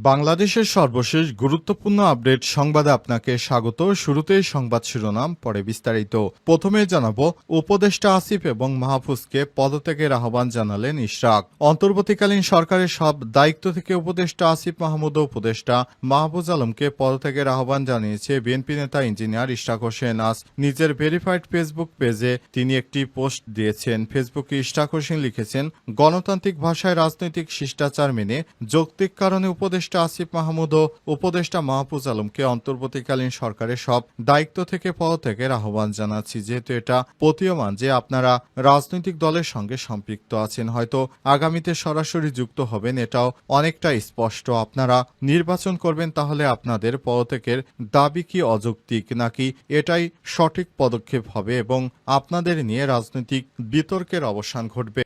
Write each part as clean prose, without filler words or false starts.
বাংলাদেশের সর্বশেষ গুরুত্বপূর্ণ আপডেট সংবাদে আপনাকে স্বাগত। শুরুতেই সংবাদ শিরোনাম, পরে বিস্তারিত। প্রথমে জানাবো, উপদেষ্টা আসিফ এবং মাহফুজকে পদত্যাগের আহ্বান জানালেন ইশরাক। অন্তর্বর্তীকালীন সরকারের সব দায়িত্ব থেকে উপদেষ্টা আসিফ মাহমুদ ও উপদেষ্টা মাহফুজ আলমকে পদত্যাগের আহ্বান জানিয়েছে বিএনপি নেতা ইঞ্জিনিয়ার ইশরাক হোসেন। আজ নিজের ভেরিফাইড ফেসবুক পেজে তিনি একটি পোস্ট দিয়েছেন। ফেসবুকে ইশরাক হোসেন লিখেছেন, গণতান্ত্রিক ভাষায় রাজনৈতিক শিষ্টাচার মেনে যৌক্তিক কারণে উপদেষ্টা আসিফ মাহমুদ ও উপদেষ্টা মাহফুজ আলমকে অন্তর্বর্তীকালীন সরকারের সব দায়িত্ব থেকে পদত্যাগের আহ্বান জানাচ্ছি। যেহেতু এটা প্রতীয়মান যে আপনারা রাজনৈতিক দলের সঙ্গে সম্পৃক্ত আছেন, হয়তো আগামীতে সরাসরি যুক্ত হবেন, এটাও অনেকটা স্পষ্ট। আপনারা নির্বাচন করবেন, তাহলে আপনাদের পদত্যাগের দাবি কি অযৌক্তিক, নাকি এটাই সঠিক পদক্ষেপ হবে এবং আপনাদের নিয়ে রাজনৈতিক বিতর্কের অবসান ঘটবে।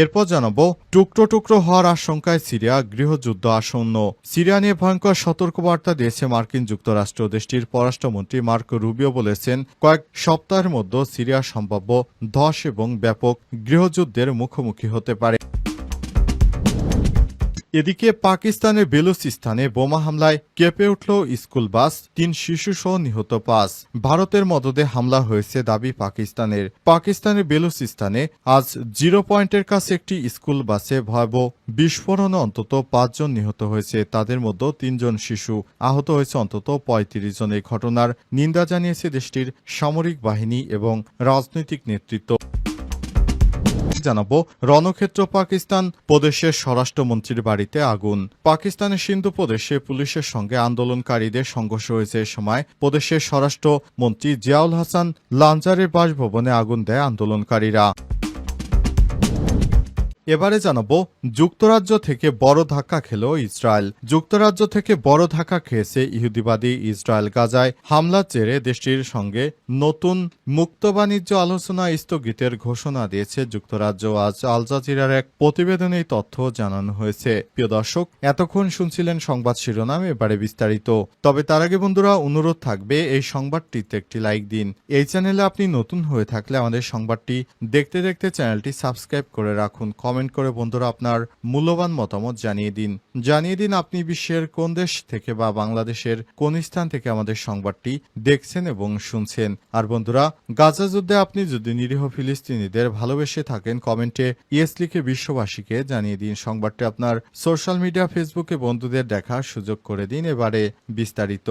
এরপর জানাবো, টুকরো টুকরো হওয়ার আশঙ্কায় সিরিয়া, গৃহযুদ্ধ আসন্ন। সিরিয়া নিয়ে ভয়ঙ্কর সতর্কবার্তা দিয়েছে মার্কিন যুক্তরাষ্ট্র। দেশটির পররাষ্ট্রমন্ত্রী মার্ক রুবিও বলেছেন, কয়েক সপ্তাহের মধ্যে সিরিয়া সম্ভাব্য ধস এবং ব্যাপক গৃহযুদ্ধের মুখোমুখি হতে পারে। এদিকে পাকিস্তানের বেলুচিস্তানে বোমা হামলায় কেঁপে উঠল স্কুল বাস, ৩ শিশুসহ নিহত ৫। ভারতের মদদে হামলা হয়েছে দাবি পাকিস্তানের। পাকিস্তানের বেলুচিস্তানে আজ জিরো পয়েন্টের কাছে একটি স্কুল বাসে ভয়াবহ বিস্ফোরণে অন্তত ৫ জন নিহত হয়েছে। তাদের মধ্যে ৩ জন শিশু। আহত হয়েছে অন্তত ৩৫ জন। এই ঘটনার নিন্দা জানিয়েছে দেশটির সামরিক বাহিনী এবং রাজনৈতিক নেতৃত্ব। জানাবো, রণক্ষেত্র পাকিস্তান, প্রদেশের স্বরাষ্ট্রমন্ত্রীর বাড়িতে আগুন। পাকিস্তানের সিন্ধু প্রদেশে পুলিশের সঙ্গে আন্দোলনকারীদের সংঘর্ষ হয়েছে। এ সময় প্রদেশের স্বরাষ্ট্রমন্ত্রী জিয়াউল হাসান লাঞ্জারের বাসভবনে আগুন দেয় আন্দোলনকারীরা। এবারে জানাবো, যুক্তরাজ্য থেকে বড় ধাক্কা খেল ইসরায়েল। যুক্তরাজ্য থেকে বড় ধাক্কা খেয়েছে ইহুদিবাদী ইসরায়েল। গাজায় হামলার জেরে দেশটির সঙ্গে নতুন মুক্ত বাণিজ্য আলোচনা স্থগিতের ঘোষণা দিয়েছে যুক্তরাজ্য। আজ আল জাজিরার এক প্রতিবেদনে এই তথ্য জানানো হয়েছে। প্রিয় দর্শক, এতক্ষণ শুনছিলেন সংবাদ শিরোনাম, এবারে বিস্তারিত। তবে তার আগে বন্ধুরা, অনুরোধ থাকবে এই সংবাদটিতে একটি লাইক দিন। এই চ্যানেলে আপনি নতুন হয়ে থাকলে আমাদের সংবাদটি দেখতে দেখতে চ্যানেলটি সাবস্ক্রাইব করে রাখুন। কমেন্ট করে বন্ধুরা আপনার মূল্যবান মতামত জানিয়ে দিন আপনি বিশ্বের কোন দেশ থেকে বা বাংলাদেশের কোন স্থান থেকে আমাদের সংবাদটি দেখছেন এবং শুনছেন। আর বন্ধুরা, গাজা যুদ্ধে আপনি যদি নিরীহ ফিলিস্তিনিদের ভালোবেসে থাকেন, কমেন্টে ইয়েস লিখে বিশ্ববাসীকে জানিয়ে দিন। সংবাদটি আপনার সোশ্যাল মিডিয়া ফেসবুকে বন্ধুদের দেখার সুযোগ করে দিন। এবারে বিস্তারিত।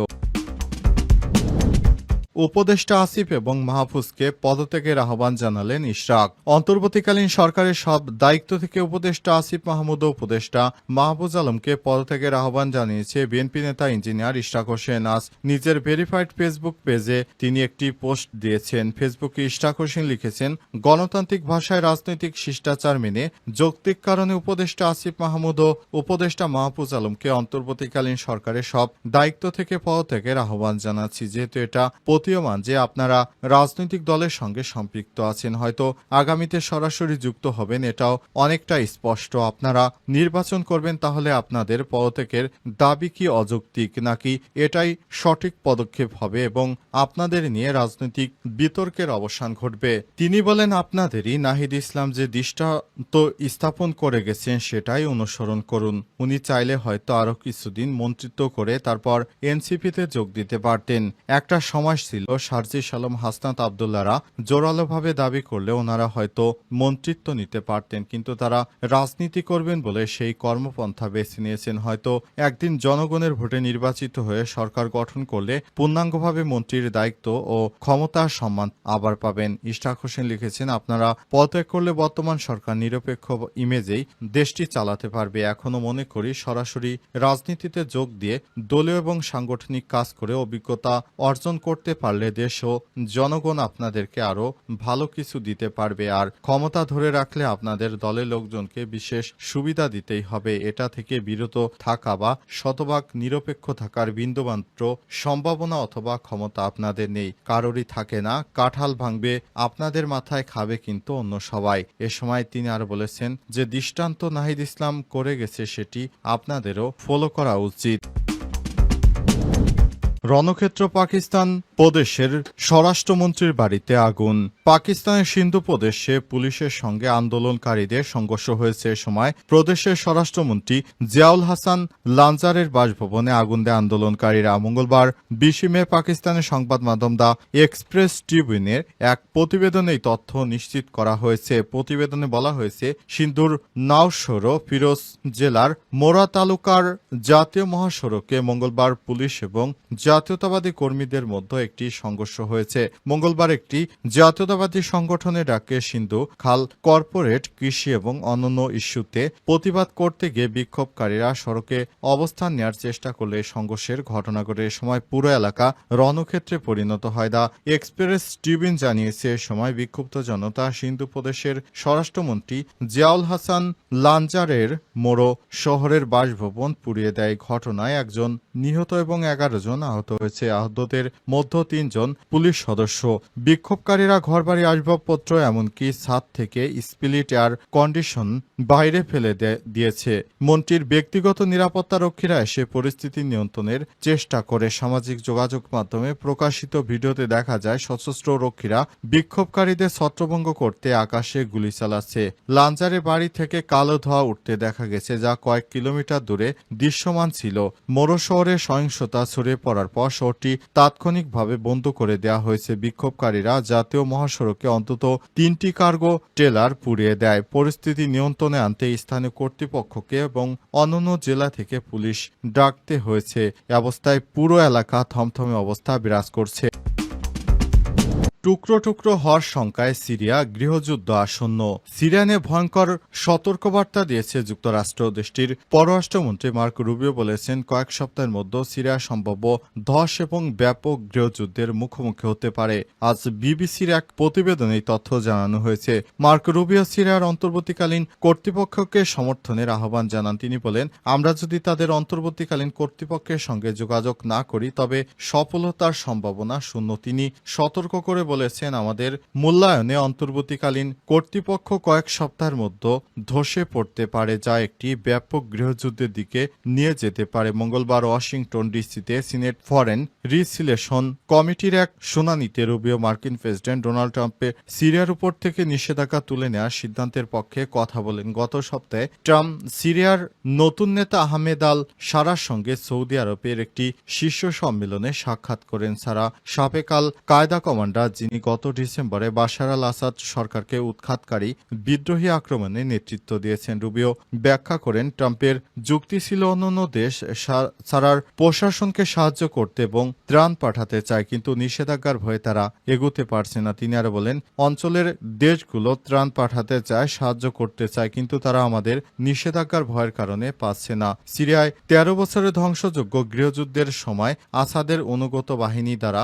উপদেষ্টা আসিফ এবং মাহফুজকে পদত্যাগের আহ্বান জানালেন ইশরাক। অন্তর্বর্তীকালীন সরকারের সব দায়িত্ব থেকে উপদেষ্টা আসিফ মাহমুদ ও উপদেষ্টা মাহফুজ আলমকে পদত্যাগের আহ্বান জানিয়েছে বিএনপি নেতা ইঞ্জিনিয়ার ইশরাক হোসেন। আজ নিজের ভেরিফাইড ফেসবুক পেজে তিনি একটি পোস্ট দিয়েছেন। ফেসবুকে ইশরাক হোসেন লিখেছেন, গণতান্ত্রিক ভাষায় রাজনৈতিক শিষ্টাচার মেনে যৌক্তিক কারণে উপদেষ্টা আসিফ মাহমুদ ও উপদেষ্টা মাহফুজ আলমকে অন্তর্বর্তীকালীন সরকারের সব দায়িত্ব থেকে পদত্যাগের আহ্বান জানাচ্ছি। যেহেতু এটা প্রতীয়মান যে আপনারা রাজনৈতিক দলের সঙ্গে সম্পৃক্ত আছেন, হয়তো আগামীতে সরাসরি যুক্ত হবেন, এটাও অনেকটা স্পষ্ট। আপনারা নির্বাচন করবেন, তাহলে আপনাদের পদত্যাগের দাবি কি অযৌক্তিক, নাকি এটাই সঠিক পদক্ষেপ হবে এবং আপনাদের নিয়ে রাজনৈতিক বিতর্কের অবসান ঘটবে। তিনি বলেন, আপনাদেরই নাহিদ ইসলাম যে দৃষ্টান্ত স্থাপন করে গেছেন সেটাই অনুসরণ করুন। উনি চাইলে হয়তো আরো কিছুদিন মন্ত্রিত্ব করে তারপর এনসিপিতে যোগ দিতে পারতেন। একটা সময় ছিল শারজিস আলম, হাসনাত আবদুল্লাহরা জোরালোভাবে দাবি করলে ওনারা হয়তো মন্ত্রিত্ব নিতে পারতেন, কিন্তু তারা রাজনীতি করবেন বলে সেই কর্মপন্থা বেছে নিয়েছেন। হয়তো একদিন জনগণের ভোটে নির্বাচিত হয়ে সরকার গঠন করলে পূর্ণাঙ্গভাবে মন্ত্রীর দায়িত্ব ও ক্ষমতার সম্মান আবার পাবেন। ইশরাক হোসেন লিখেছেন, আপনারা পদত্যাগ করলে বর্তমান সরকার নিরপেক্ষ ইমেজেই দেশটি চালাতে পারবে। এখনো মনে করি সরাসরি রাজনীতিতে যোগ দিয়ে দলীয় এবং সাংগঠনিক কাজ করে অভিজ্ঞতা অর্জন করতে পারলে দেশ ও জনগণ আপনাদেরকে আরো ভালো কিছু দিতে পারবে। আর ক্ষমতা ধরে রাখলে আপনাদের দলের লোকজনকে বিশেষ সুবিধা দিতেই হবে। এটা থেকে বিরত থাকা বা শতভাগ নিরপেক্ষ থাকার বিন্দুমাত্র সম্ভাবনা অথবা ক্ষমতা আপনাদের নেই, কারোরই থাকে না। কাঁঠাল ভাঙবে আপনাদের মাথায়, খাবে কিন্তু অন্য সবাই। এ সময় তিনি আর বলেছেন যে দৃষ্টান্ত নাহিদ ইসলাম করে গেছে সেটি আপনাদেরও ফলো করা উচিত। রণক্ষেত্র পাকিস্তান প্রদেশের স্বরাষ্ট্রমন্ত্রীর বাড়িতে আগুন। পাকিস্তানের সিন্ধু প্রদেশে পুলিশের সঙ্গে আন্দোলনকারীদের সংঘর্ষ হয়েছে। সময় প্রদেশের স্বরাষ্ট্রমন্ত্রী জিয়াউল হাসান লাঞ্জারের বাসভবনে আগুন দেয় আন্দোলনকারীরা। মঙ্গলবার 20 মে পাকিস্তানের সংবাদ মাধ্যম দ্য এক্সপ্রেস ট্রিবিউনের এক প্রতিবেদনে এই তথ্য নিশ্চিত করা হয়েছে। প্রতিবেদনে বলা হয়েছে, সিন্ধুর নাওশহর ফিরোজ জেলার মোরা তালুকার জাতীয় মহাসড়কে মঙ্গলবার পুলিশ এবং জাতীয়তাবাদী কর্মীদের মধ্যে একটি সংঘর্ষ হয়েছে। মঙ্গলবার একটি জাতীয়তাবাদী সংগঠনের ডাকে সিন্ধু খাল কর্পোরেট কৃষি এবং অন্যান্য ইস্যুতে প্রতিবাদ করতে গিয়ে বিক্ষোভকারীরা সড়কে অবস্থান নেওয়ার চেষ্টা করলে সংঘর্ষের ঘটনা ঘটে। সময় পুরো এলাকা রণক্ষেত্রে পরিণত হয়। দ্য এক্সপ্রেস ট্রিবিউন জানিয়েছে, সময় বিক্ষুব্ধ জনতা সিন্ধু প্রদেশের স্বরাষ্ট্রমন্ত্রী জিয়াউল হাসান লাঞ্জারের মোরো শহরের বাসভবন পুড়িয়ে দেয়। ঘটনায় একজন নিহত এবং 11 জন আহত হয়েছে। আহতদের মধ্যে 3 জন পুলিশ সদস্য। বিক্ষোভকারীরা ঘরবাড়ি, আসবাবপত্র এমনকি ছাদ থেকে স্পিলিট এয়ার কন্ডিশন বাইরে ফেলে দিয়েছে। মন্ত্রীর ব্যক্তিগত নিরাপত্তারক্ষীরা এসে পরিস্থিতি নিয়ন্ত্রণের চেষ্টা করে। সামাজিক যোগাযোগ মাধ্যমে প্রকাশিত ভিডিওতে দেখা যায় সশস্ত্র রক্ষীরা বিক্ষোভকারীদের ছত্রভঙ্গ করতে আকাশে গুলি চালাচ্ছে। লাঞ্জারের বাড়ি থেকে কালো ধোঁয়া উঠতে দেখা গেছে, যা কয়েক কিলোমিটার দূরে দৃশ্যমান ছিল। মোরো শহরে সহিংসতা ছড়িয়ে পড়ার পর শহরটি তাৎক্ষণিকভাবে বন্ধ করে দেওয়া হয়েছে। বিক্ষোভকারীরা জাতীয় মহাসড়কে অন্তত 3টি কার্গো ট্রেলার পুড়িয়ে দেয়। পরিস্থিতি নিয়ন্ত্রণে আনতে স্থানীয় কর্তৃপক্ষকে এবং অন্যান্য জেলা থেকে পুলিশ ডাকতে হয়েছে। এ অবস্থায় পুরো এলাকা থমথমে অবস্থা বিরাজ করছে। টুকরো টুকরো হওয়ার শঙ্কায় সিরিয়া, গৃহযুদ্ধ আসন্ন। সিরিয়া নিয়ে ভয়ঙ্কর সতর্কবার্তা দিয়েছে যুক্তরাষ্ট্র। দেশটির পররাষ্ট্রমন্ত্রী মার্ক রুবিও বলেছেন, কয়েক সপ্তাহের মধ্যে সিরিয়া সম্ভাব্য ধস এবং ব্যাপক গৃহযুদ্ধের মুখোমুখি হতে পারে। আজ বিবিসির এক প্রতিবেদনে এই তথ্য জানানো হয়েছে। মার্ক রুবিও সিরিয়ার অন্তর্বর্তীকালীন কর্তৃপক্ষকে সমর্থনের আহ্বান জানান। তিনি বলেন, আমরা যদি তাদের অন্তর্বর্তীকালীন কর্তৃপক্ষের সঙ্গে যোগাযোগ না করি তবে সফলতার সম্ভাবনা শূন্য। তিনি সতর্ক করে বলেছেন, আমাদের মূল্যায়নে অন্তর্বর্তীকালীন কর্তৃপক্ষ কয়েক সপ্তাহের মধ্যে ধসে পড়তে পারে, যা একটি ব্যাপক গৃহযুদ্ধের দিকে নিয়ে যেতে পারে। মঙ্গলবার ওয়াশিংটন ডিসিতে সিনেট ফরেন রিসিলেশন কমিটির এক শুনানিতে রুবিও মার্কিন প্রেসিডেন্ট ডোনাল্ড ট্রাম্পের সিরিয়ার উপর থেকে নিষেধাজ্ঞা তুলে নেওয়ার সিদ্ধান্তের পক্ষে কথা বলেন। গত সপ্তাহে ট্রাম্প সিরিয়ার নতুন নেতা আহমেদ আল সারার সঙ্গে সৌদি আরবের একটি শীর্ষ সম্মেলনে সাক্ষাৎ করেন। সারা সাবেক আল কায়দা কমান্ডার, যিনি গত ডিসেম্বরে বাশার আল আসাদ সরকারকে উৎখাতকারী বিদ্রোহী আক্রমণে নেতৃত্ব দিয়েছেন। রুবিও ব্যাখ্যা করেন, ট্রাম্পের যুক্তি ছিল অন্যান্য দেশ সারার প্রশাসনকে সাহায্য করতে এবং ত্রাণ পাঠাতে চায়, কিন্তু নিষেধাজ্ঞার ভয়ে তারা এগোতে পারছে না। তিনি আরো বলেন, অঞ্চলের দেশগুলো ত্রাণ পাঠাতে চায়, সাহায্য করতে চায়, কিন্তু তারা আমাদের নিষেধাজ্ঞার ভয়ের কারণে পাচ্ছে না। সিরিয়ায় 13 বছরের ধ্বংসযোগ্য গৃহযুদ্ধের সময় আসাদের অনুগত বাহিনী দ্বারা